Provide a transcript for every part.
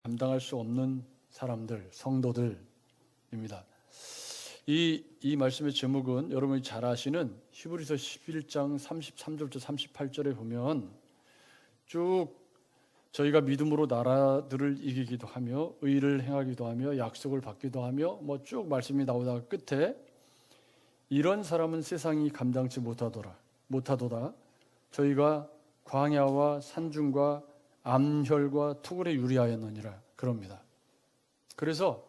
감당할 수 없는 사람들, 성도들입니다. 이 말씀의 제목은 여러분이 잘 아시는 히브리서 11장 33절부터 38절에 보면 쭉 저희가 믿음으로 나라들을 이기기도 하며 의를 행하기도 하며 약속을 받기도 하며 뭐 쭉 말씀이 나오다가 끝에 이런 사람은 세상이 감당치 못하도다. 저희가 광야와 산중과 암혈과 투굴에 유리하였느니라 그럽니다. 그래서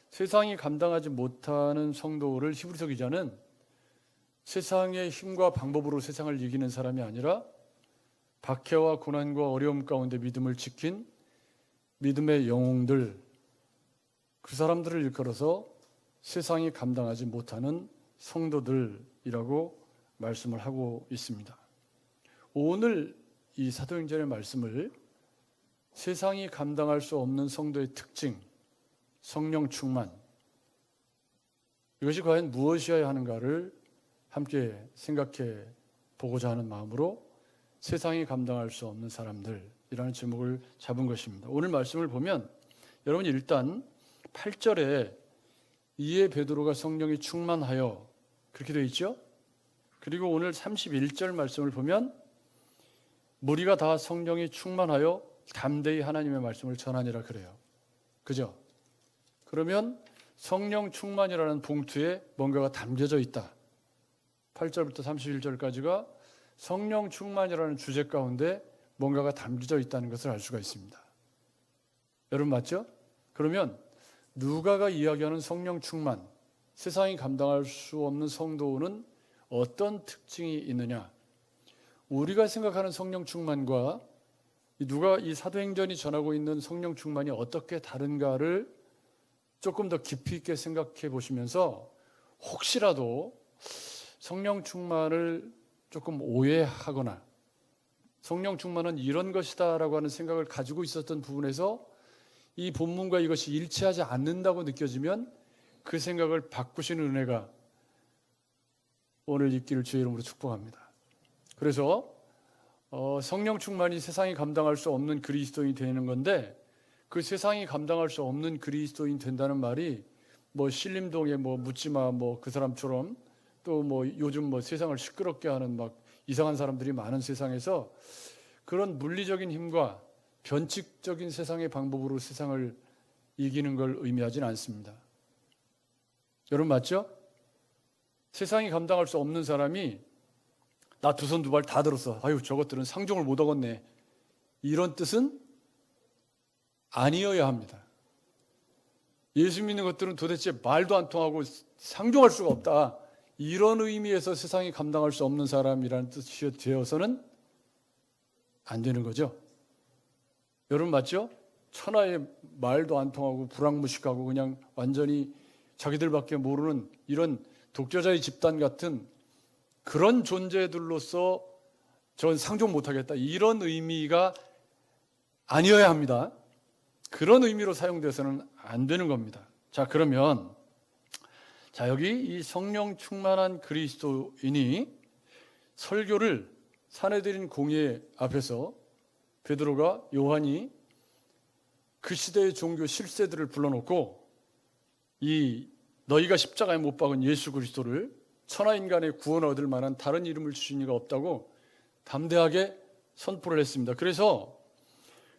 세상이 감당하지 못하는 성도를 히브리서 기자는 세상의 힘과 방법으로 세상을 이기는 사람이 아니라 박해와 고난과 어려움 가운데 믿음을 지킨 믿음의 영웅들, 그 사람들을 일컬어서 세상이 감당하지 못하는 성도들이라고 말씀을 하고 있습니다. 오늘 이 사도행전의 말씀을 세상이 감당할 수 없는 성도의 특징, 성령 충만, 이것이 과연 무엇이어야 하는가를 함께 생각해 보고자 하는 마음으로 세상이 감당할 수 없는 사람들이라는 제목을 잡은 것입니다. 오늘 말씀을 보면 여러분이 일단 8절에 이에 베드로가 성령이 충만하여 그렇게 되어 있죠. 그리고 오늘 31절 말씀을 보면 무리가 다 성령이 충만하여 담대히 하나님의 말씀을 전하니라 그래요. 그죠? 그러면 성령 충만이라는 봉투에 뭔가가 담겨져 있다. 8절부터 31절까지가 성령 충만이라는 주제 가운데 뭔가가 담겨져 있다는 것을 알 수가 있습니다. 여러분 맞죠? 그러면 누가가 이야기하는 성령 충만, 세상이 감당할 수 없는 성도는 어떤 특징이 있느냐? 우리가 생각하는 성령 충만과 누가 이 사도행전이 전하고 있는 성령 충만이 어떻게 다른가를 조금 더 깊이 있게 생각해 보시면서 혹시라도 성령 충만을 조금 오해하거나 성령 충만은 이런 것이다라고 하는 생각을 가지고 있었던 부분에서 이 본문과 이것이 일치하지 않는다고 느껴지면 그 생각을 바꾸시는 은혜가 오늘 있기를 주의 이름으로 축복합니다. 그래서 성령 충만이 세상이 감당할 수 없는 그리스도인이 되는 건데 그 세상이 감당할 수 없는 그리스도인 된다는 말이 뭐 신림동에 뭐 묻지마 뭐 그 사람처럼 또 뭐 요즘 뭐 세상을 시끄럽게 하는 막 이상한 사람들이 많은 세상에서 그런 물리적인 힘과 변칙적인 세상의 방법으로 세상을 이기는 걸 의미하지는 않습니다. 여러분 맞죠? 세상이 감당할 수 없는 사람이 나 두 손 두 발 다 들었어. 아유 저것들은 상종을 못 하겠네. 이런 뜻은 아니어야 합니다. 예수 믿는 것들은 도대체 말도 안 통하고 상종할 수가 없다. 이런 의미에서 세상이 감당할 수 없는 사람이라는 뜻이 되어서는 안 되는 거죠. 여러분 맞죠? 천하의 말도 안 통하고 불황무식하고 그냥 완전히 자기들밖에 모르는 이런 독재자의 집단 같은 그런 존재들로서 전 상종 못하겠다. 이런 의미가 아니어야 합니다. 그런 의미로 사용돼서는 안 되는 겁니다. 자, 그러면 여기 이 성령 충만한 그리스도인이 설교를 사내들인 공회 앞에서 베드로가 요한이 그 시대의 종교 실세들을 불러놓고 이 너희가 십자가에 못 박은 예수 그리스도를 천하인간의 구원을 얻을 만한 다른 이름을 주신 이가 없다고 담대하게 선포를 했습니다. 그래서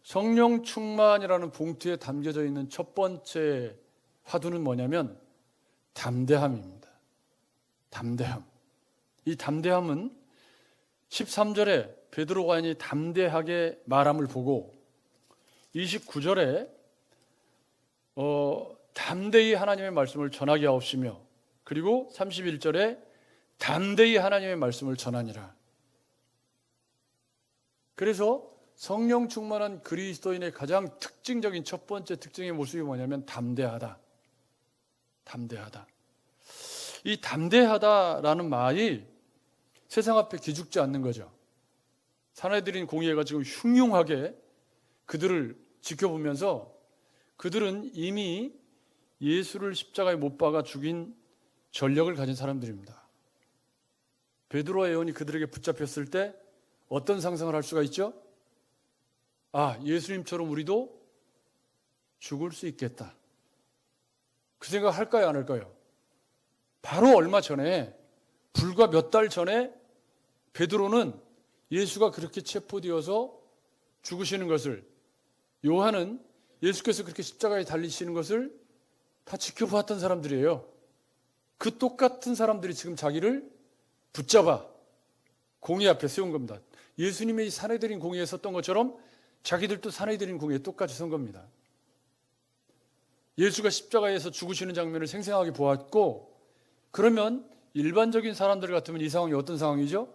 성령 충만이라는 봉투에 담겨져 있는 첫 번째 화두는 뭐냐면 담대함입니다. 담대함. 이 담대함은 13절에 베드로가 담대하게 말함을 보고 29절에 담대히 하나님의 말씀을 전하게 하옵시며 그리고 31절에 담대히 하나님의 말씀을 전하니라. 그래서 성령 충만한 그리스도인의 가장 특징적인 첫 번째 특징의 모습이 뭐냐면 담대하다. 담대하다. 이 담대하다라는 말이 세상 앞에 기죽지 않는 거죠. 사내들인 공의회가 지금 흉흉하게 그들을 지켜보면서 그들은 이미 예수를 십자가에 못 박아 죽인 전력을 가진 사람들입니다. 베드로와 요한이 그들에게 붙잡혔을 때 어떤 상상을 할 수가 있죠? 아, 예수님처럼 우리도 죽을 수 있겠다. 그 생각 할까요, 안 할까요? 바로 얼마 전에, 불과 몇 달 전에 베드로는 예수가 그렇게 체포되어서 죽으시는 것을, 요한은 예수께서 그렇게 십자가에 달리시는 것을 다 지켜보았던 사람들이에요. 그 똑같은 사람들이 지금 자기를 붙잡아 공의 앞에 세운 겁니다. 예수님이 산헤드린 공의에 섰던 것처럼 자기들도 산헤드린 공의에 똑같이 선 겁니다. 예수가 십자가에서 죽으시는 장면을 생생하게 보았고, 그러면 일반적인 사람들 같으면 이 상황이 어떤 상황이죠?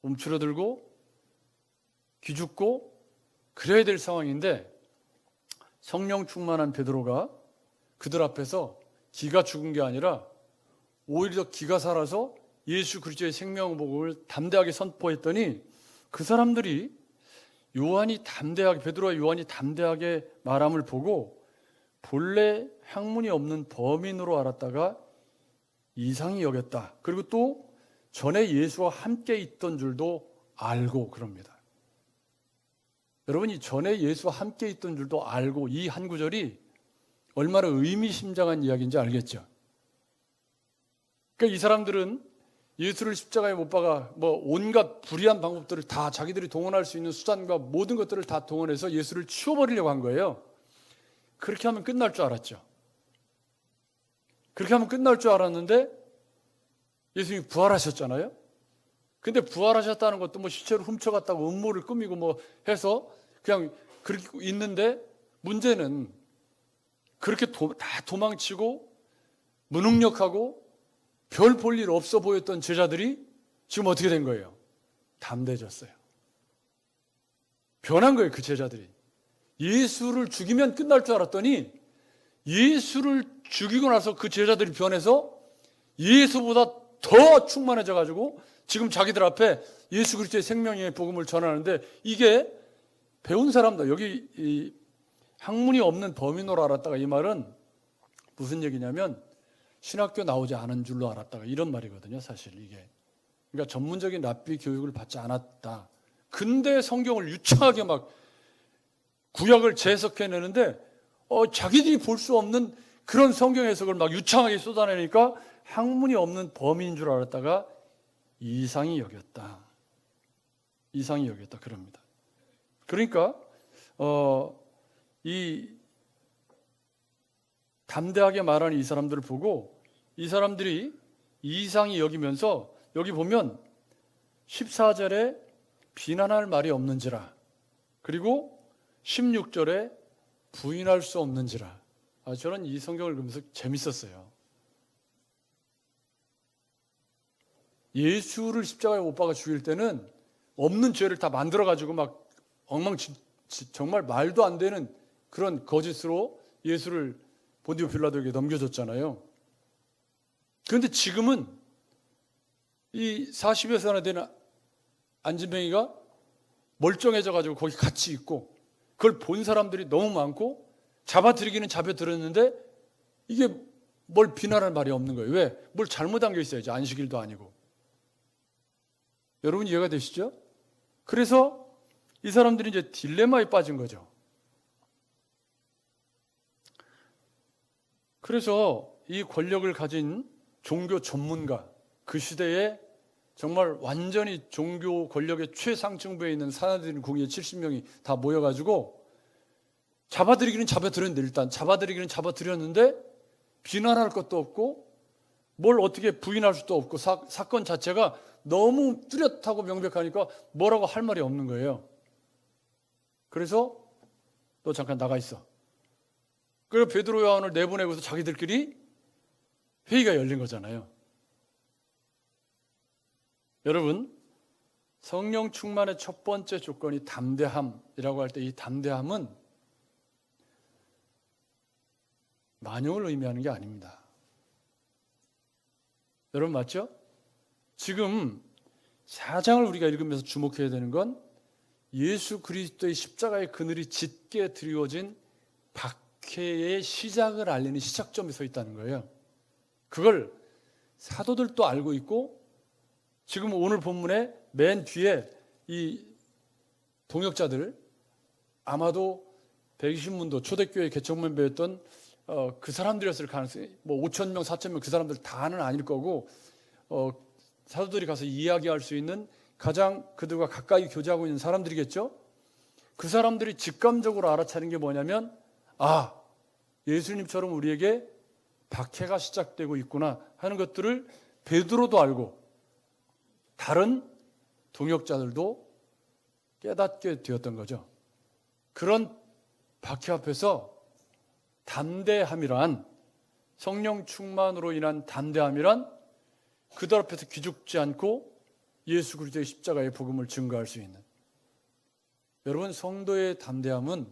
움츠러들고 기죽고 그래야 될 상황인데, 성령 충만한 베드로가 그들 앞에서 기가 죽은 게 아니라 오히려 기가 살아서 예수 그리스도의 생명복음을 담대하게 선포했더니, 그 사람들이 요한이 담대하게, 베드로와 요한이 담대하게 말함을 보고 본래 학문이 없는 범인으로 알았다가 이상히 여겼다. 그리고 또 전에 예수와 함께 있던 줄도 알고 그럽니다. 여러분, 이 전에 예수와 함께 있던 줄도 알고, 이 한 구절이 얼마나 의미심장한 이야기인지 알겠죠? 그러니까 이 사람들은 예수를 십자가에 못 박아 온갖 불의한 방법들을 다, 자기들이 동원할 수 있는 수단과 모든 것들을 다 동원해서 예수를 치워버리려고 한 거예요. 그렇게 하면 끝날 줄 알았죠. 그렇게 하면 끝날 줄 알았는데 예수님이 부활하셨잖아요. 근데 부활하셨다는 것도 시체를 훔쳐갔다고 음모를 꾸미고 해서 그냥 그렇게 있는데, 문제는 그렇게 다 도망치고 무능력하고 별 볼 일 없어 보였던 제자들이 지금 어떻게 된 거예요? 담대해졌어요. 변한 거예요, 그 제자들이. 예수를 죽이면 끝날 줄 알았더니 예수를 죽이고 나서 그 제자들이 변해서 예수보다 더 충만해져 가지고 지금 자기들 앞에 예수 그리스도의 생명의 복음을 전하는데, 이게 배운 사람들, 여기 이 학문이 없는 범인으로 알았다가, 이 말은 무슨 얘기냐면 신학교 나오지 않은 줄로 알았다가 이런 말이거든요, 사실 이게. 그러니까 전문적인 랍비 교육을 받지 않았다. 근데 성경을 유창하게 막 구약을 재해석해내는데 자기들이 볼 수 없는 그런 성경 해석을 막 유창하게 쏟아내니까 학문이 없는 범인인 줄 알았다가 이상히 여겼다. 이상히 여겼다 그럽니다. 그러니까 이 담대하게 말하는 이 사람들을 보고 이 사람들이 이상히 여기면서, 여기 보면 14절에 비난할 말이 없는지라, 그리고 16절에 부인할 수 없는지라. 저는 이 성경을 읽으면서 재밌었어요. 예수를 십자가에 못 박아 죽일 때는 없는 죄를 다 만들어가지고 막 정말 말도 안 되는 그런 거짓으로 예수를 본디오 빌라도에게 넘겨줬잖아요. 그런데 지금은 이 40여 살이나 되는 안진뱅이가 멀쩡해져가지고 거기 같이 있고, 그걸 본 사람들이 너무 많고 잡아들이기는 잡아들였는데 이게 뭘 비난할 말이 없는 거예요. 왜? 뭘 잘못한 게 있어야지. 안식일도 아니고. 여러분 이해가 되시죠? 그래서 이 사람들이 이제 딜레마에 빠진 거죠. 그래서 이 권력을 가진 종교 전문가, 그 시대에 정말 완전히 종교 권력의 최상층부에 있는 산헤드린 궁의 70명이 다 모여가지고 잡아들이기는 잡아들였는데, 일단 잡아들이기는 잡아들였는데 비난할 것도 없고 뭘 어떻게 부인할 수도 없고, 사건 자체가 너무 뚜렷하고 명백하니까 뭐라고 할 말이 없는 거예요. 그래서 너 잠깐 나가 있어. 그리고 베드로 요한을 내보내고서 자기들끼리 회의가 열린 거잖아요. 여러분, 성령 충만의 첫 번째 조건이 담대함이라고 할 때, 이 담대함은 만용을 의미하는 게 아닙니다. 여러분 맞죠? 지금 4장을 우리가 읽으면서 주목해야 되는 건 예수 그리스도의 십자가의 그늘이 짙게 드리워진 박해의 시작을 알리는 시작점에 서 있다는 거예요. 그걸 사도들도 알고 있고, 지금 오늘 본문의 맨 뒤에 이 동역자들, 아마도 120문도 초대교회 개척 멤버였던 그 사람들이었을 가능성이 5천 명, 4천 명 그 사람들 다는 아닐 거고 사도들이 가서 이야기할 수 있는 가장 그들과 가까이 교제하고 있는 사람들이겠죠. 그 사람들이 직감적으로 알아차린 게 뭐냐면 예수님처럼 우리에게 박해가 시작되고 있구나 하는 것들을 베드로도 알고 다른 동역자들도 깨닫게 되었던 거죠. 그런 박해 앞에서 담대함이란, 성령 충만으로 인한 담대함이란 그들 앞에서 기죽지 않고 예수 그리스도의 십자가의 복음을 증거할 수 있는, 여러분, 성도의 담대함은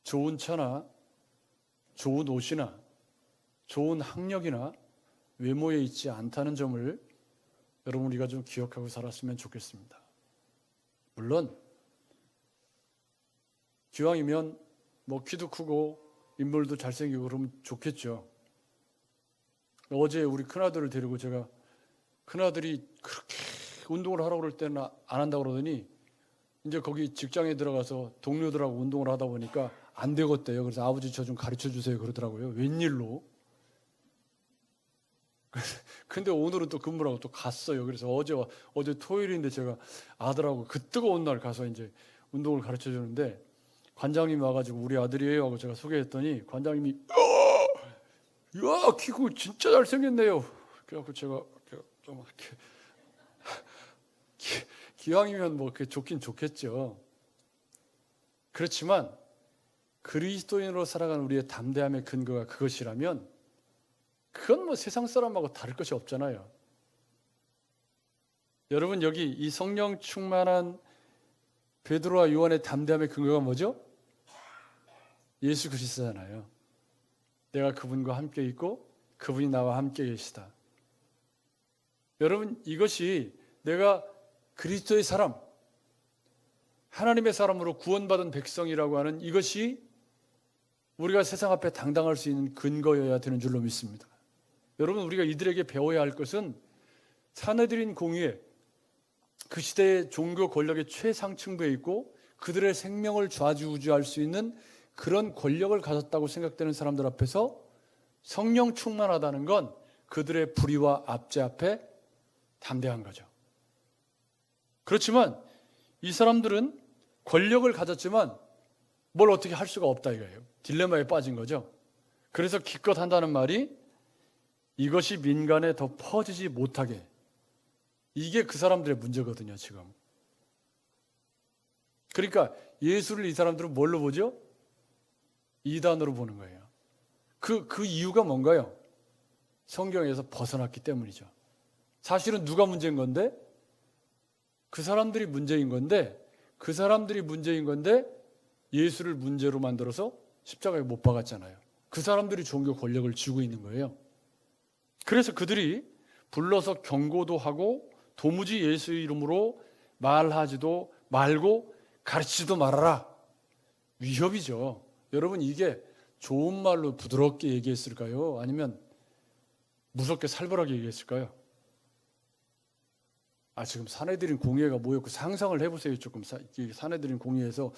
좋은 차나 좋은 옷이나 좋은 학력이나 외모에 있지 않다는 점을 여러분 우리가 좀 기억하고 살았으면 좋겠습니다. 물론 기왕이면 키도 크고 인물도 잘생기고 그러면 좋겠죠. 어제 우리 큰아들을 데리고 제가, 큰아들이 그렇게 운동을 하라고 그럴 때는 안 한다고 그러더니 이제 거기 직장에 들어가서 동료들하고 운동을 하다 보니까 안 되겠대요. 그래서 아버지 저 좀 가르쳐 주세요 그러더라고요. 웬일로? 근데 오늘은 또 근무라고 또 갔어요. 그래서 어제 토요일인데 제가 아들하고 그 뜨거운 날 가서 이제 운동을 가르쳐 주는데 관장님이 와가지고 우리 아들이에요 하고 제가 소개했더니 관장님이 야, 키고 진짜 잘생겼네요. 그래갖고 제가 좀 이렇게 기왕이면 그게 좋긴 좋겠죠. 그렇지만 그리스도인으로 살아가는 우리의 담대함의 근거가 그것이라면 그건 세상 사람하고 다를 것이 없잖아요. 여러분, 여기 이 성령 충만한 베드로와 요한의 담대함의 근거가 뭐죠? 예수 그리스도잖아요. 내가 그분과 함께 있고 그분이 나와 함께 계시다. 여러분, 이것이 내가 그리스도의 사람, 하나님의 사람으로 구원받은 백성이라고 하는 이것이 우리가 세상 앞에 당당할 수 있는 근거여야 되는 줄로 믿습니다. 여러분, 우리가 이들에게 배워야 할 것은 사내들인 공의에 그 시대의 종교 권력의 최상층부에 있고 그들의 생명을 좌지우지할 수 있는 그런 권력을 가졌다고 생각되는 사람들 앞에서 성령 충만하다는 건 그들의 불의와 압제 앞에 담대한 거죠. 그렇지만 이 사람들은 권력을 가졌지만 뭘 어떻게 할 수가 없다 이거예요. 딜레마에 빠진 거죠. 그래서 기껏 한다는 말이 이것이 민간에 더 퍼지지 못하게, 이게 그 사람들의 문제거든요 지금. 그러니까 예수를 이 사람들은 뭘로 보죠? 이단으로 보는 거예요. 그 이유가 뭔가요? 성경에서 벗어났기 때문이죠. 사실은 누가 문제인 건데? 그 사람들이 문제인 건데, 예수를 문제로 만들어서 십자가에 못 박았잖아요. 그 사람들이 종교 권력을 쥐고 있는 거예요. 그래서 그들이 불러서 경고도 하고 도무지 예수 이름으로 말하지도 말고 가르치지도 말아라. 위협이죠. 여러분, 이게 좋은 말로 부드럽게 얘기했을까요? 아니면 무섭게 살벌하게 얘기했을까요? 지금 사내들인 공의회가 모였고 상상을 해보세요. 조금 사내들인 공의회에서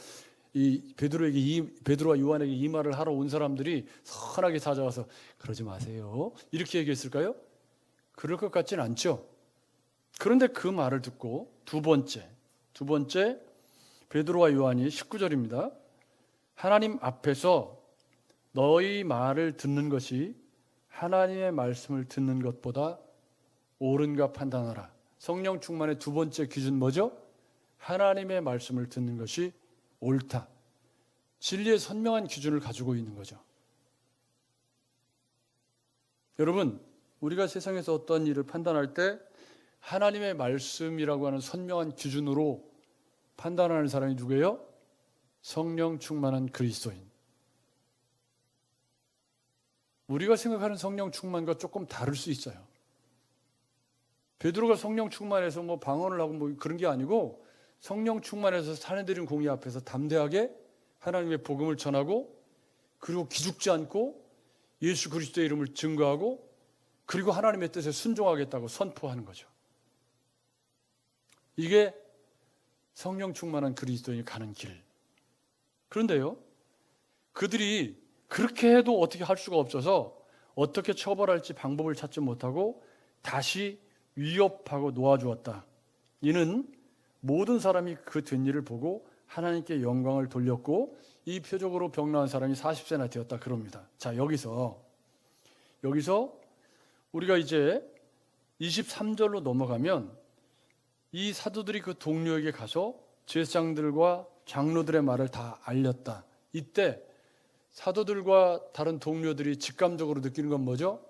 이 베드로와 요한에게 이 말을 하러 온 사람들이 선하게 찾아와서 그러지 마세요 이렇게 얘기했을까요? 그럴 것 같지는 않죠. 그런데 그 말을 듣고 두 번째 베드로와 요한이 19절입니다. 하나님 앞에서 너희 말을 듣는 것이 하나님의 말씀을 듣는 것보다 옳은가 판단하라. 성령 충만의 두 번째 기준 뭐죠? 하나님의 말씀을 듣는 것이 옳다. 진리의 선명한 기준을 가지고 있는 거죠. 여러분, 우리가 세상에서 어떤 일을 판단할 때 하나님의 말씀이라고 하는 선명한 기준으로 판단하는 사람이 누구예요? 성령 충만한 그리스도인. 우리가 생각하는 성령 충만과 조금 다를 수 있어요. 베드로가 성령 충만해서 방언을 하고 그런 게 아니고 성령 충만해서 사내들인 공의 앞에서 담대하게 하나님의 복음을 전하고 그리고 기죽지 않고 예수 그리스도의 이름을 증거하고 그리고 하나님의 뜻에 순종하겠다고 선포하는 거죠. 이게 성령 충만한 그리스도인이 가는 길. 그런데요, 그들이 그렇게 해도 어떻게 할 수가 없어서 어떻게 처벌할지 방법을 찾지 못하고 다시 위협하고 놓아주었다. 이는 모든 사람이 그 뒷일을 보고 하나님께 영광을 돌렸고 이 표적으로 병나은 사람이 40세나 되었다 그럽니다. 자, 여기서 우리가 이제 23절로 넘어가면 이 사도들이 그 동료에게 가서 제사장들과 장로들의 말을 다 알렸다. 이때 사도들과 다른 동료들이 직감적으로 느끼는 건 뭐죠?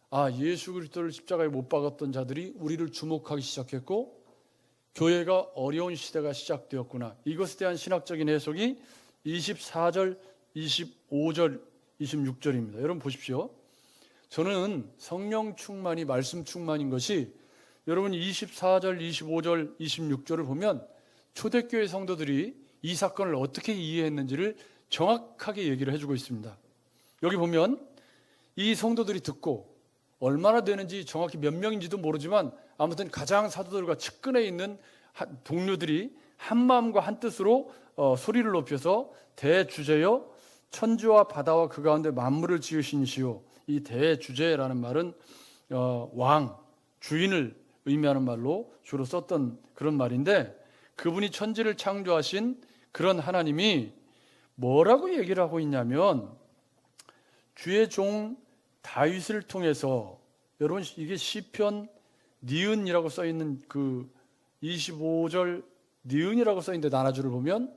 아, 예수 그리스도를 십자가에 못 박았던 자들이 우리를 주목하기 시작했고 교회가 어려운 시대가 시작되었구나. 이것에 대한 신학적인 해석이 24절, 25절, 26절입니다. 여러분 보십시오. 저는 성령 충만이 말씀 충만인 것이 여러분 24절, 25절, 26절을 보면 초대교회 성도들이 이 사건을 어떻게 이해했는지를 정확하게 얘기를 해주고 있습니다. 여기 보면 이 성도들이 듣고 얼마나 되는지 정확히 몇 명인지도 모르지만 아무튼 가장 사도들과 측근에 있는 동료들이 한 마음과 한 뜻으로 소리를 높여서 대주제여 천지와 바다와 그 가운데 만물을 지으신 이시오. 이 대주제라는 말은 왕, 주인을 의미하는 말로 주로 썼던 그런 말인데 그분이 천지를 창조하신 그런 하나님이 뭐라고 얘기를 하고 있냐면 주의 종 다윗을 통해서 여러분 이게 시편 니은이라고 써 있는 그 25절 니은이라고 써 있는데 나눠주를 보면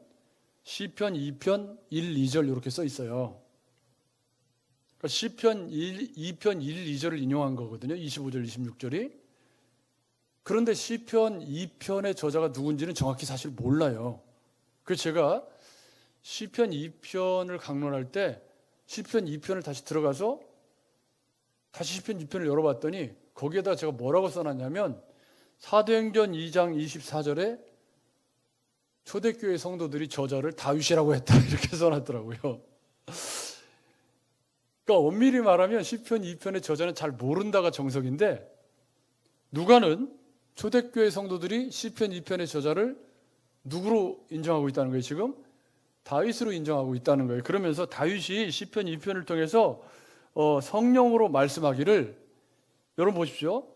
시편 2편 1, 2절 이렇게 써 있어요. 그러니까 시편 2편 1, 2절을 인용한 거거든요. 25절, 26절이. 그런데 시편 2편의 저자가 누군지는 정확히 사실 몰라요. 그래서 제가 시편 2편을 강론할 때 시편 2편을 다시 들어가서 다시 시편 2편을 열어봤더니 거기에다 제가 뭐라고 써놨냐면 사도행전 2장 24절에 초대교회 성도들이 저자를 다윗이라고 했다 이렇게 써놨더라고요. 그러니까 엄밀히 말하면 시편 2편의 저자는 잘 모른다가 정석인데 누가는 초대교회 성도들이 시편 2편의 저자를 누구로 인정하고 있다는 거예요? 지금 다윗으로 인정하고 있다는 거예요. 그러면서 다윗이 시편 2편을 통해서 성령으로 말씀하기를 여러분 보십시오.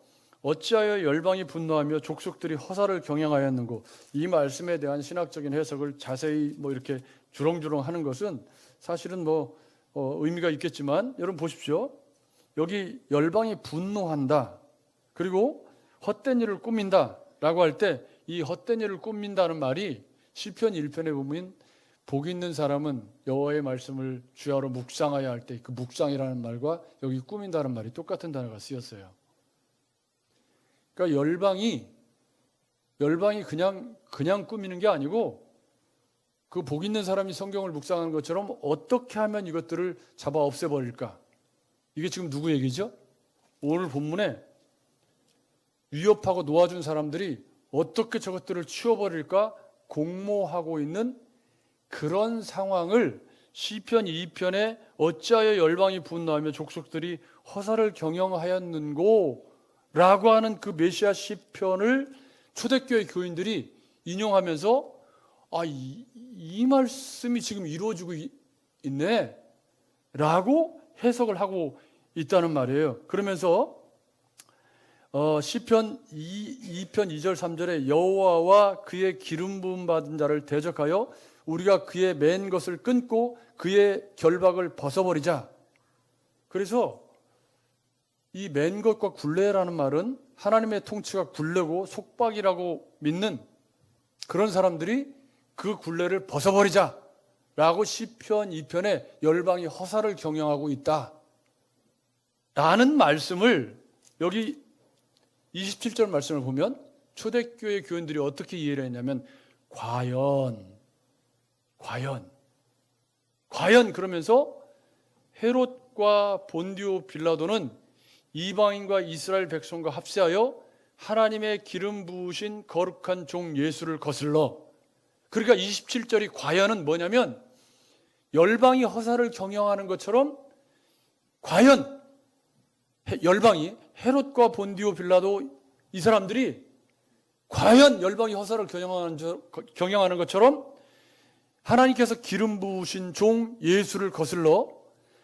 어찌하여 열방이 분노하며 족속들이 허사를 경영하였는고 이 말씀에 대한 신학적인 해석을 자세히 이렇게 주렁주렁 하는 것은 사실은 의미가 있겠지만 여러분 보십시오. 여기 열방이 분노한다. 그리고 헛된 일을 꾸민다 라고 할 때 이 헛된 일을 꾸민다는 말이 시편 1편에 보면 복 있는 사람은 여호와의 말씀을 주야로 묵상하여 할 때 그 묵상이라는 말과 여기 꾸민다는 말이 똑같은 단어가 쓰였어요. 그러니까 열방이 그냥 꾸미는 게 아니고 그 복 있는 사람이 성경을 묵상하는 것처럼 어떻게 하면 이것들을 잡아 없애버릴까? 이게 지금 누구 얘기죠? 오늘 본문에 위협하고 놓아준 사람들이 어떻게 저것들을 치워버릴까 공모하고 있는 그런 상황을 시편 2편에 어찌하여 열방이 분노하며 족속들이 허사를 경영하였는고 라고 하는 그 메시아 시편을 초대교회 교인들이 인용하면서 이 말씀이 지금 이루어지고 있네 라고 해석을 하고 있다는 말이에요. 그러면서 시편 2편 2절 3절에 여호와와 그의 기름 부음 받은 자를 대적하여 우리가 그의 맨 것을 끊고 그의 결박을 벗어버리자. 그래서 이 맨 것과 굴레라는 말은 하나님의 통치가 굴레고 속박이라고 믿는 그런 사람들이 그 굴레를 벗어버리자 라고 시편 2편에 열방이 허사를 경영하고 있다 라는 말씀을 여기 27절 말씀을 보면 초대교회 교인들이 어떻게 이해를 했냐면 과연 그러면서 헤롯과 본디오 빌라도는 이방인과 이스라엘 백성과 합세하여 하나님의 기름 부으신 거룩한 종 예수를 거슬러 그러니까 27절이 과연은 뭐냐면 열방이 허사를 경영하는 것처럼 과연 열방이 헤롯과 본디오 빌라도 이 사람들이 과연 열방이 허사를 경영하는 것처럼 하나님께서 기름 부으신 종 예수를 거슬러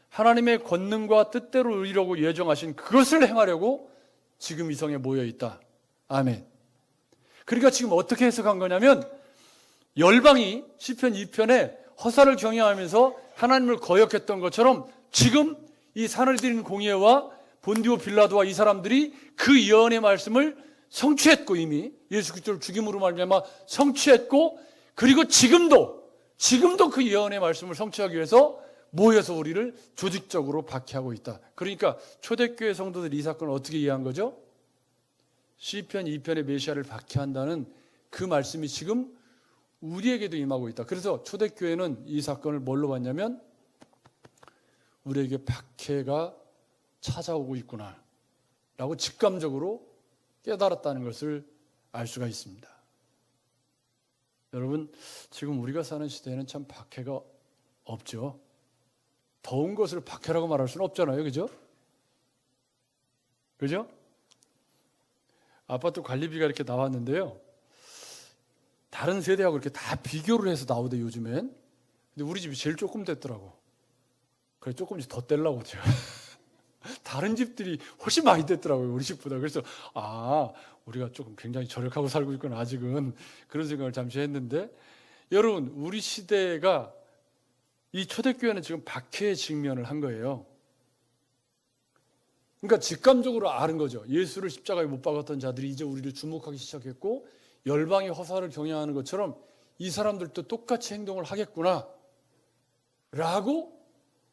하나님의 권능과 뜻대로 이루려고 예정하신 그것을 행하려고 지금 이 성에 모여 있다. 아멘. 그러니까 지금 어떻게 해석한 거냐면 열방이 시편 2편에 허사를 경영하면서 하나님을 거역했던 것처럼 지금 이 사내들인 공예와 본디오 빌라도와 이 사람들이 그 예언의 말씀을 성취했고 이미 예수 그리스도를 죽임으로 말미암아 성취했고 그리고 지금도 그 예언의 말씀을 성취하기 위해서 모여서 우리를 조직적으로 박해하고 있다. 그러니까 초대교회 성도들이 이 사건을 어떻게 이해한 거죠? 시편 2편의 메시아를 박해한다는 그 말씀이 지금 우리에게도 임하고 있다. 그래서 초대교회는 이 사건을 뭘로 봤냐면 우리에게 박해가 찾아오고 있구나 라고 직감적으로 깨달았다는 것을 알 수가 있습니다. 여러분, 지금 우리가 사는 시대에는 참 박해가 없죠. 더운 것을 박해라고 말할 수는 없잖아요. 그죠? 그죠? 아파트 관리비가 이렇게 나왔는데요. 다른 세대하고 이렇게 다 비교를 해서 나오대 요즘엔. 근데 우리 집이 제일 조금 됐더라고. 그래 조금씩 더 떼려고 제가. 다른 집들이 훨씬 많이 됐더라고요. 우리 집보다. 그래서 우리가 조금 굉장히 절약하고 살고 있구나 아직은. 그런 생각을 잠시 했는데 여러분 우리 시대가 이 초대교회는 지금 박해의 직면을 한 거예요. 그러니까 직감적으로 아는 거죠. 예수를 십자가에 못 박았던 자들이 이제 우리를 주목하기 시작했고 열방의 허사를 경영하는 것처럼 이 사람들도 똑같이 행동을 하겠구나 라고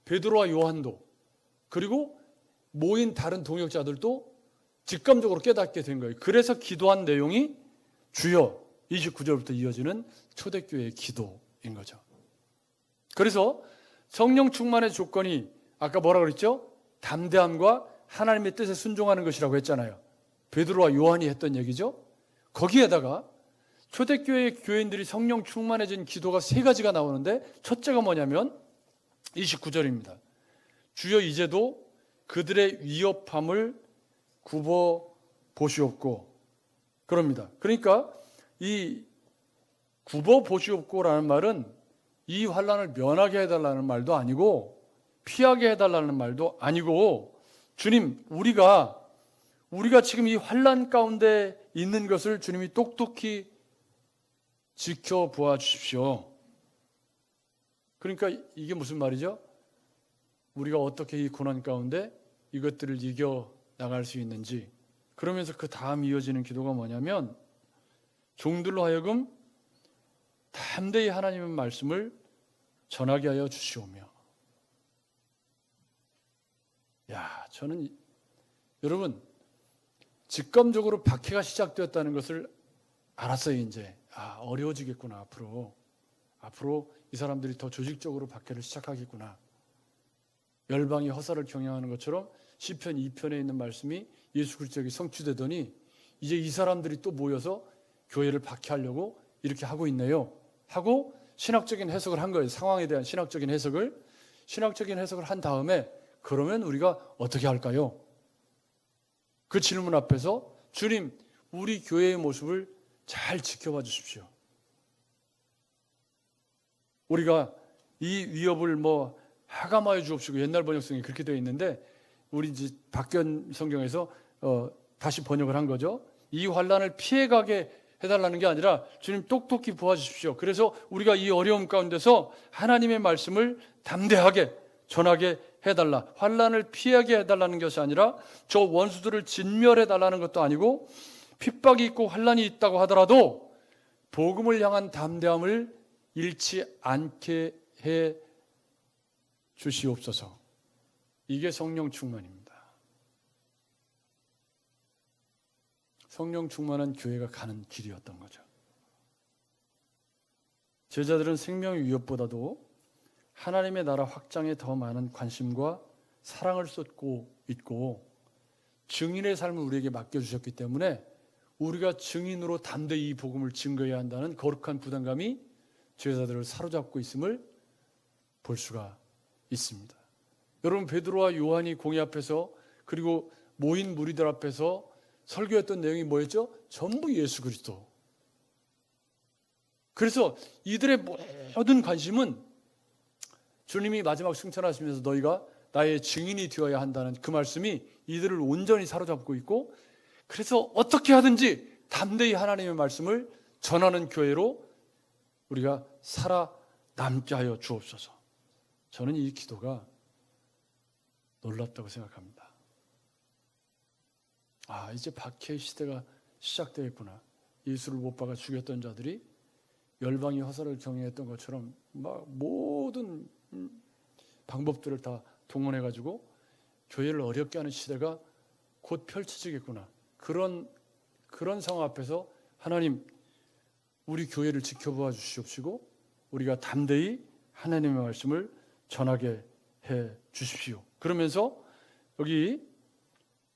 베드로와 요한도 그리고 모인 다른 동역자들도 직감적으로 깨닫게 된 거예요. 그래서 기도한 내용이 주여 29절부터 이어지는 초대교회의 기도인 거죠. 그래서 성령 충만의 조건이 아까 뭐라 그랬죠? 담대함과 하나님의 뜻에 순종하는 것이라고 했잖아요. 베드로와 요한이 했던 얘기죠. 거기에다가 초대교회의 교인들이 성령 충만해진 기도가 세 가지가 나오는데 첫째가 뭐냐면 29절입니다. 주여 이제도 그들의 위협함을 굽어 보시옵고 그럽니다. 그러니까 이 굽어 보시옵고라는 말은 이 환난을 면하게 해달라는 말도 아니고 피하게 해달라는 말도 아니고 주님 우리가 지금 이 환난 가운데 있는 것을 주님이 똑똑히 지켜보아 주십시오. 그러니까 이게 무슨 말이죠? 우리가 어떻게 이 고난 가운데 이것들을 이겨 나갈 수 있는지 그러면서 그 다음 이어지는 기도가 뭐냐면 종들로 하여금 담대히 하나님의 말씀을 전하게 하여 주시오며 저는 여러분 직감적으로 박해가 시작되었다는 것을 알았어요. 이제 어려워지겠구나. 앞으로 이 사람들이 더 조직적으로 박해를 시작하겠구나. 열방이 허사를 경영하는 것처럼 시편 2편에 있는 말씀이 예수 그리스도에게 성취되더니 이제 이 사람들이 또 모여서 교회를 박해하려고 이렇게 하고 있네요. 하고 신학적인 해석을 한 거예요. 상황에 대한 신학적인 해석을 한 다음에 그러면 우리가 어떻게 할까요? 그 질문 앞에서 주님 우리 교회의 모습을 잘 지켜봐 주십시오. 우리가 이 위협을 하감하여 주옵시고 옛날 번역성이 그렇게 되어 있는데 우리 이제 박견 성경에서 다시 번역을 한 거죠. 이 환난을 피해가게 해달라는 게 아니라 주님 똑똑히 보아주십시오. 그래서 우리가 이 어려움 가운데서 하나님의 말씀을 담대하게 전하게 해달라. 환난을 피하게 해달라는 것이 아니라 저 원수들을 진멸해달라는 것도 아니고 핍박이 있고 환난이 있다고 하더라도 복음을 향한 담대함을 잃지 않게 해 주시옵소서. 이게 성령 충만입니다. 성령 충만한 교회가 가는 길이었던 거죠. 제자들은 생명의 위협보다도 하나님의 나라 확장에 더 많은 관심과 사랑을 쏟고 있고 증인의 삶을 우리에게 맡겨주셨기 때문에 우리가 증인으로 담대히 이 복음을 증거해야 한다는 거룩한 부담감이 제자들을 사로잡고 있음을 볼 수가 있습니다. 여러분 베드로와 요한이 공회 앞에서 그리고 모인 무리들 앞에서 설교했던 내용이 뭐였죠? 전부 예수 그리스도. 그래서 이들의 모든 관심은 주님이 마지막 승천하시면서 너희가 나의 증인이 되어야 한다는 그 말씀이 이들을 온전히 사로잡고 있고, 그래서 어떻게 하든지 담대히 하나님의 말씀을 전하는 교회로 우리가 살아남게 하여 주옵소서. 저는 이 기도가 놀랍다고 생각합니다. 아, 이제 박해의 시대가 시작되겠구나. 예수를 못 박아 죽였던 자들이 열방이 화살을 경외했던 것처럼 막 모든 방법들을 다 동원해가지고 교회를 어렵게 하는 시대가 곧 펼쳐지겠구나. 그런 상황 앞에서 하나님, 우리 교회를 지켜보아 주시옵시고 우리가 담대히 하나님의 말씀을 전하게 해 주십시오. 그러면서 여기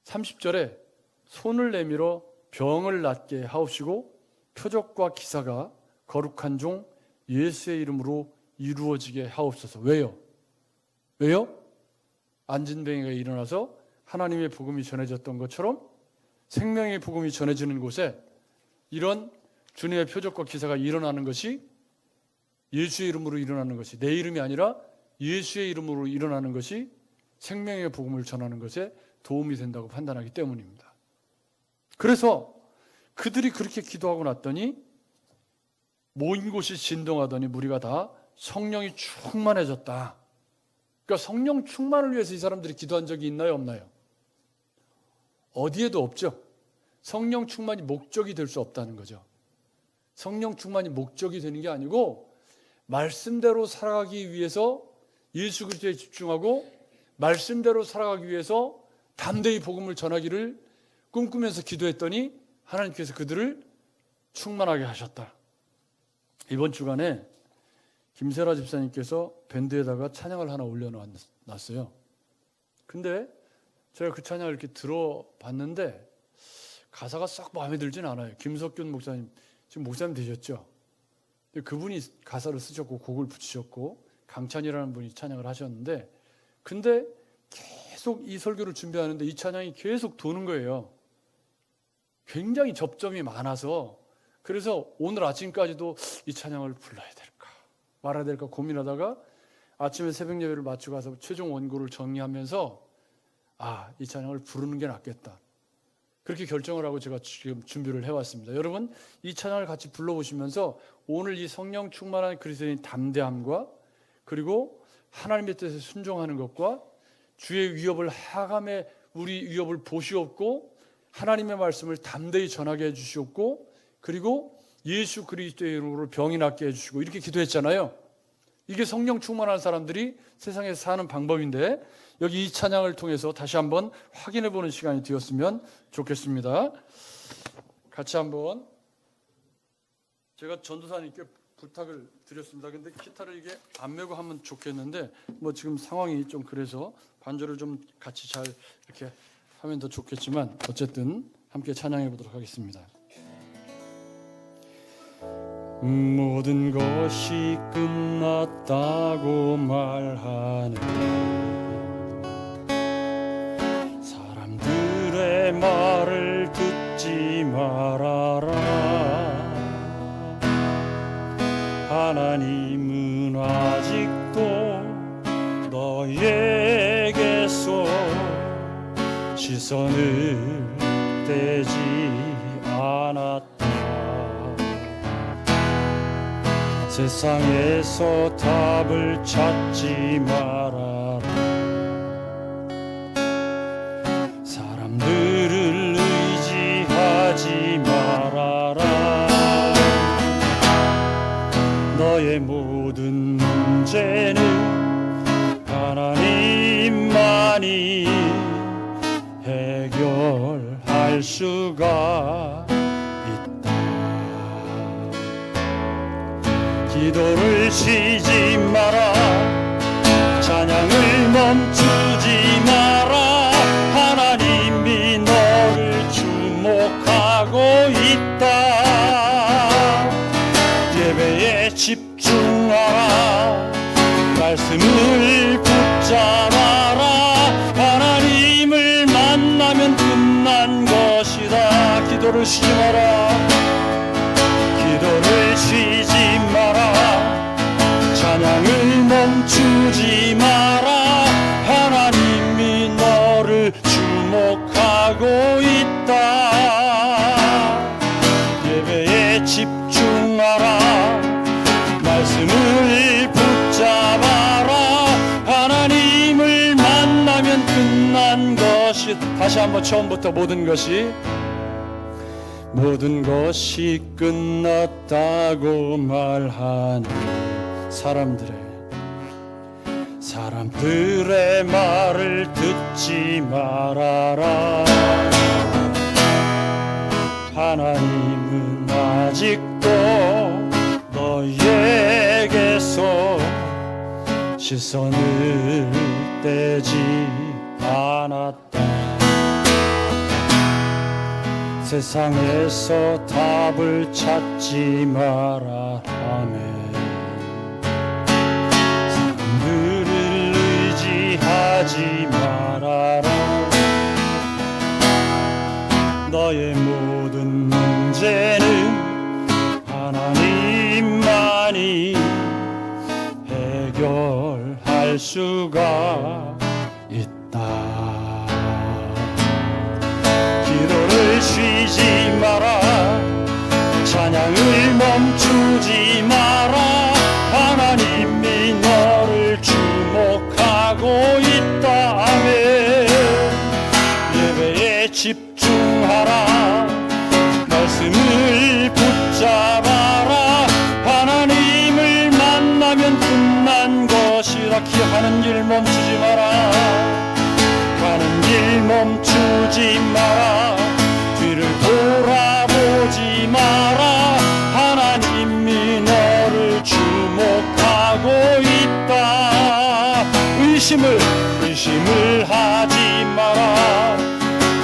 30절에 손을 내밀어 병을 낫게 하옵시고 표적과 기사가 거룩한 종 예수의 이름으로 이루어지게 하옵소서. 왜요? 안진뱅이가 일어나서 하나님의 복음이 전해졌던 것처럼 생명의 복음이 전해지는 곳에 이런 주님의 표적과 기사가 일어나는 것이, 예수의 이름으로 일어나는 것이, 내 이름이 아니라 예수의 이름으로 일어나는 것이 생명의 복음을 전하는 것에 도움이 된다고 판단하기 때문입니다. 그래서 그들이 그렇게 기도하고 났더니 모인 곳이 진동하더니 무리가 다 성령이 충만해졌다. 그러니까 성령 충만을 위해서 이 사람들이 기도한 적이 있나요, 없나요? 어디에도 없죠. 성령 충만이 목적이 될 수 없다는 거죠. 성령 충만이 목적이 되는 게 아니고 말씀대로 살아가기 위해서 예수 그리스도에 집중하고 말씀대로 살아가기 위해서 담대히 복음을 전하기를 꿈꾸면서 기도했더니 하나님께서 그들을 충만하게 하셨다. 이번 주간에 김세라 집사님께서 밴드에다가 찬양을 하나 올려놨어요. 근데 제가 그 찬양을 이렇게 들어봤는데 가사가 싹 마음에 들진 않아요. 김석균 목사님, 지금 목사님 되셨죠? 그분이 가사를 쓰셨고 곡을 붙이셨고 강찬이라는 분이 찬양을 하셨는데, 근데 계속 이 설교를 준비하는데 이 찬양이 계속 도는 거예요. 굉장히 접점이 많아서, 그래서 오늘 아침까지도 이 찬양을 불러야 될까 말아야 될까 고민하다가 아침에 새벽 예배를 마치고 가서 최종 원고를 정리하면서 이 찬양을 부르는 게 낫겠다, 그렇게 결정을 하고 제가 지금 준비를 해왔습니다. 여러분, 이 찬양을 같이 불러보시면서 오늘 이 성령 충만한 그리스도인 담대함과 그리고 하나님의 뜻에 순종하는 것과 주의 위협을 하감해 우리 위협을 보시옵고 하나님의 말씀을 담대히 전하게 해주시옵고 그리고 예수 그리스도의 이름으로 병이 낫게 해주시고 이렇게 기도했잖아요. 이게 성령 충만한 사람들이 세상에서 사는 방법인데, 여기 이 찬양을 통해서 다시 한번 확인해보는 시간이 되었으면 좋겠습니다. 같이 한번, 제가 전도사님께 부탁을 드렸습니다. 근데 기타를 이게 안 메고 하면 좋겠는데 지금 상황이 좀 그래서 반주를 좀 같이 잘 이렇게 하면 더 좋겠지만 어쨌든 함께 찬양해 보도록 하겠습니다. 모든 것이 끝났다고 말하는 사람들의 말을 듣지 말아라. 하나님은 아직도 너에게서 시선을 떼지 않았다. 세상에서 답을 찾지 말아라. 사람들을 의지하지 말아라. 너의 모든 문제는 하나님만이 해결할 수가 있다. 기도를 쉬지 마라. 찬양을 멈추지 마라. 하나님이 너를 주목하고 있다. 예배에 집중하라. 말씀을 붙잡아라. 하나님을 만나면 끝난 것이다. 기도를 쉬지 마라. 기도를 쉬지 멈추지 마라. 하나님이 너를 주목하고 있다. 예배에 집중하라. 말씀을 붙잡아라. 하나님을 만나면 끝난 것이, 다시 한번 처음부터 모든 것이 끝났다고 말하는 사람들의 말을 듣지 말아라. 하나님은 아직도 너에게서 시선을 떼지 않았다. 세상에서 답을 찾지 마라. 아멘. 사람들을 의지하지 말아라. 너의 모든 문제는 하나님만이 해결할 수가 있다. 기도를 쉬지 마라. 찬양을 멈추지 마라. 하나님이 너를 주목하고 있다. 아멘. 예배에 집중하라. 말씀을 붙잡아라. 하나님을 만나면 끝난 것이라. 하는 일 멈추지 마라. 가는 길 멈추지 마라. 뒤를 돌아보지 마라. 하나님이 너를 주목하고 있다. 의심을 하지 마라.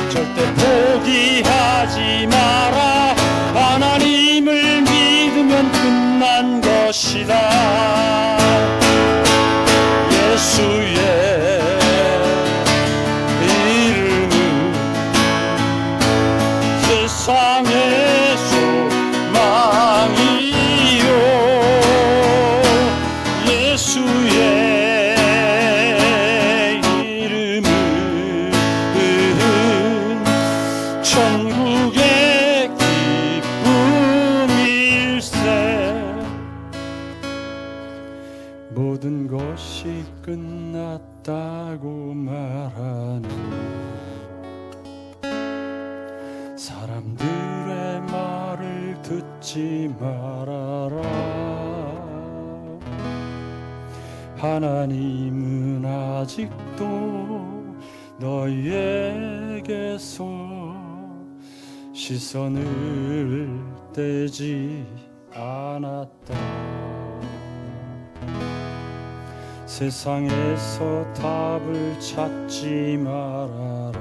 절대 포기하지 마라. 하나님을 믿으면 끝난 것이다. 예수의 이름은 세상의 소망이요. 예수의 이름은 천국의 기쁨일세. 모든 것이 끝났다고 말하는 사람들의 말을 듣지 말아라. 하나님은 아직도 너희에게서 시선을 떼지 않았다. 세상에서 답을 찾지 말아라.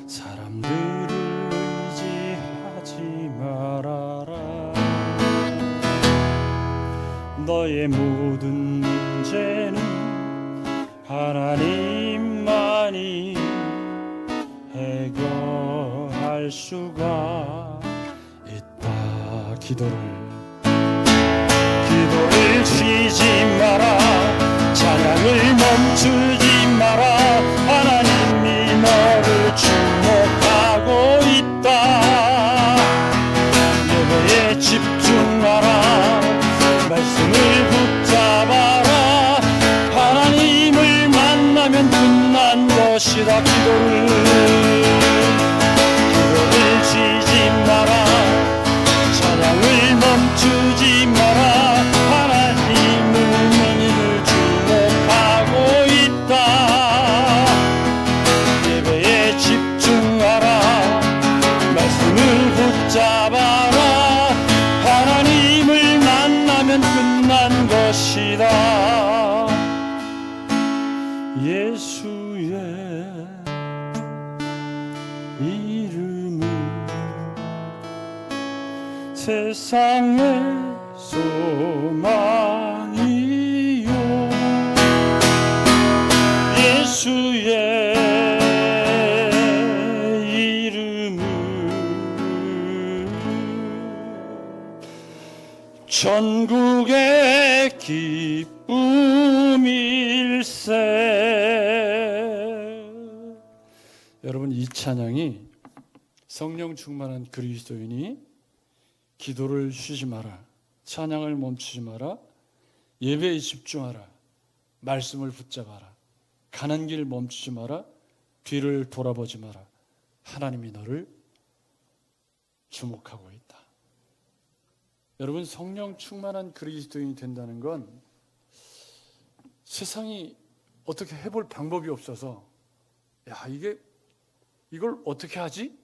사람들을 의지하지 말아라. 너의 모든 문제는 하나님만이 해결할 수가 있다. 기도를 쉬지 마라. 찬양을 멈추지 마라. 하나님이 너를 주목하고 있다. 예배에 집중하라. 말씀을 붙잡아라. 하나님을 만나면 끝난 것이다. 기도를 쉬지 마라. 찬양을 멈추지 마라. 하나님은 너희를 주목하고 있다. 예배에 집중하라. 말씀을 붙잡아라. 하나님을 만나면 끝난 것이다. 예수의 이름은 세상의 소망이요. 예수의 이름은 천국의 내 기쁨일세. 여러분, 이 찬양이 성령 충만한 그리스도인이 기도를 쉬지 마라, 찬양을 멈추지 마라, 예배에 집중하라, 말씀을 붙잡아라, 가는 길 멈추지 마라, 뒤를 돌아보지 마라, 하나님이 너를 주목하고 있다. 여러분, 성령 충만한 그리스도인이 된다는 건 세상이 어떻게 해볼 방법이 없어서 이걸 어떻게 하지?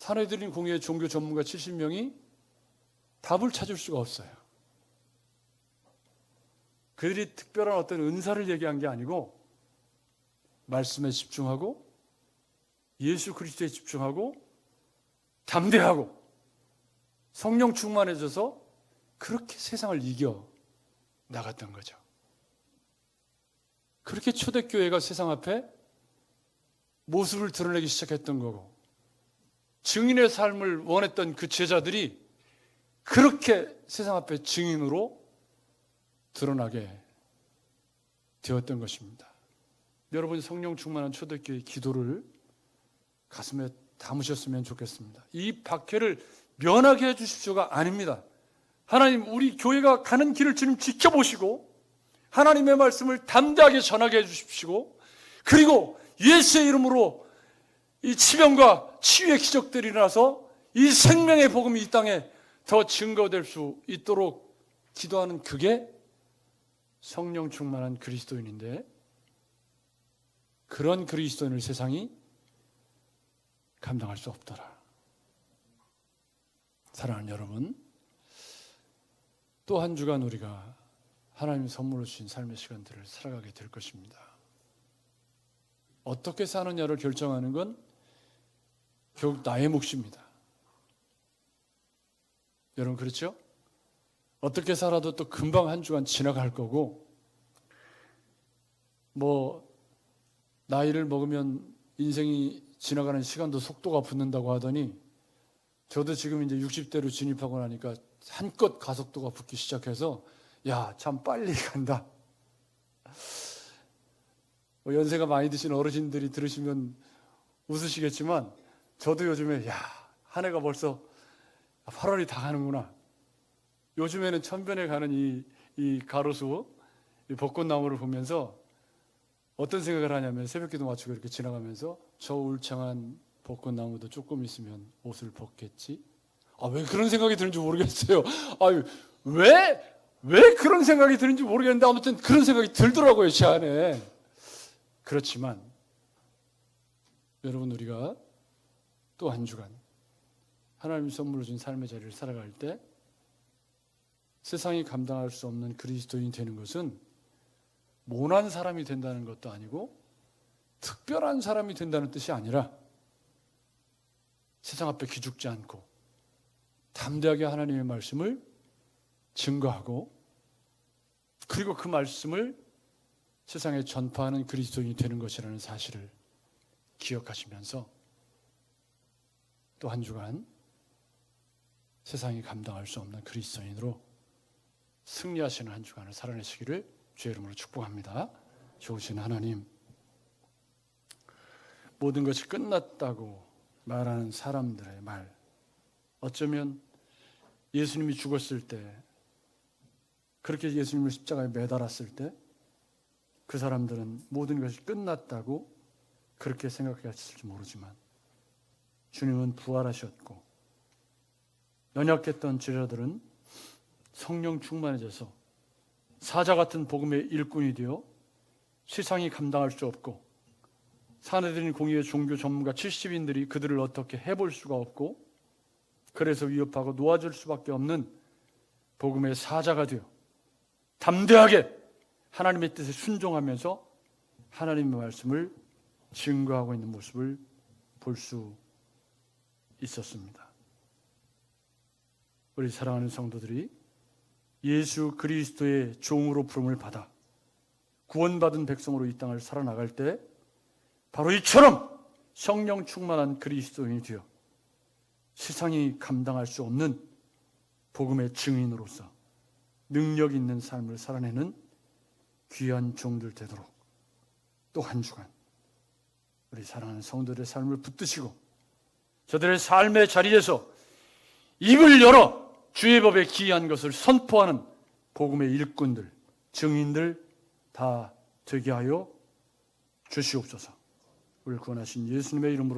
사내들인 공예의 종교 전문가 70명이 답을 찾을 수가 없어요. 그들이 특별한 어떤 은사를 얘기한 게 아니고 말씀에 집중하고 예수 그리스도에 집중하고 담대하고 성령 충만해져서 그렇게 세상을 이겨 나갔던 거죠. 그렇게 초대교회가 세상 앞에 모습을 드러내기 시작했던 거고, 증인의 삶을 원했던 그 제자들이 그렇게 세상 앞에 증인으로 드러나게 되었던 것입니다. 여러분, 성령 충만한 초대교회의 기도를 가슴에 담으셨으면 좋겠습니다. 이 박해를 면하게 해주십시오가 아닙니다. 하나님, 우리 교회가 가는 길을 주님 지켜보시고 하나님의 말씀을 담대하게 전하게 해주십시오. 그리고 예수의 이름으로 이 치명과 치유의 기적들이 일어나서 이 생명의 복음이 이 땅에 더 증거될 수 있도록 기도하는, 그게 성령 충만한 그리스도인인데, 그런 그리스도인을 세상이 감당할 수 없더라. 사랑하는 여러분, 또 한 주간 우리가 하나님이 선물로 주신 삶의 시간들을 살아가게 될 것입니다. 어떻게 사느냐를 결정하는 건 결국 나의 몫입니다. 여러분, 그렇죠? 어떻게 살아도 또 금방 한 주간 지나갈 거고, 나이를 먹으면 인생이 지나가는 시간도 속도가 붙는다고 하더니, 저도 지금 이제 60대로 진입하고 나니까 한껏 가속도가 붙기 시작해서 참 빨리 간다. 연세가 많이 드신 어르신들이 들으시면 웃으시겠지만, 저도 요즘에 한 해가 벌써 8월이 다 가는구나. 요즘에는 천변에 가는 이 가로수, 이 벚꽃나무를 보면서 어떤 생각을 하냐면, 새벽기도 마치고 이렇게 지나가면서 저 울창한 벚꽃나무도 조금 있으면 옷을 벗겠지? 왜 그런 생각이 드는지 모르겠어요. 왜 그런 생각이 드는지 모르겠는데 아무튼 그런 생각이 들더라고요, 제 안에. 그렇지만 여러분, 우리가 또 한 주간 하나님이 선물로 준 삶의 자리를 살아갈 때 세상이 감당할 수 없는 그리스도인이 되는 것은 모난 사람이 된다는 것도 아니고 특별한 사람이 된다는 뜻이 아니라, 세상 앞에 기죽지 않고 담대하게 하나님의 말씀을 증거하고, 그리고 그 말씀을 세상에 전파하는 그리스도인이 되는 것이라는 사실을 기억하시면서 또 한 주간 세상이 감당할 수 없는 그리스도인으로 승리하시는 한 주간을 살아내시기를 주의 이름으로 축복합니다. 좋으신 하나님, 모든 것이 끝났다고 말하는 사람들의 말, 어쩌면 예수님이 죽었을 때, 그렇게 예수님을 십자가에 매달았을 때 그 사람들은 모든 것이 끝났다고 그렇게 생각했을지 모르지만, 주님은 부활하셨고 연약했던 제자들은 성령 충만해져서 사자 같은 복음의 일꾼이 되어 세상이 감당할 수 없고, 사내들인 공의의 종교 전문가 70인들이 그들을 어떻게 해볼 수가 없고, 그래서 위협하고 놓아줄 수밖에 없는 복음의 사자가 되어 담대하게 하나님의 뜻에 순종하면서 하나님의 말씀을 증거하고 있는 모습을 볼 수 있었습니다. 우리 사랑하는 성도들이 예수 그리스도의 종으로 부름을 받아 구원받은 백성으로 이 땅을 살아나갈 때 바로 이처럼 성령 충만한 그리스도인이 되어 세상이 감당할 수 없는 복음의 증인으로서 능력 있는 삶을 살아내는 귀한 종들 되도록 또 한 주간 우리 사랑하는 성도들의 삶을 붙드시고 저들의 삶의 자리에서 입을 열어 주의 법에 기이한 것을 선포하는 복음의 일꾼들, 증인들 다 되게 하여 주시옵소서. 우리를 구원하신 예수님의 이름으로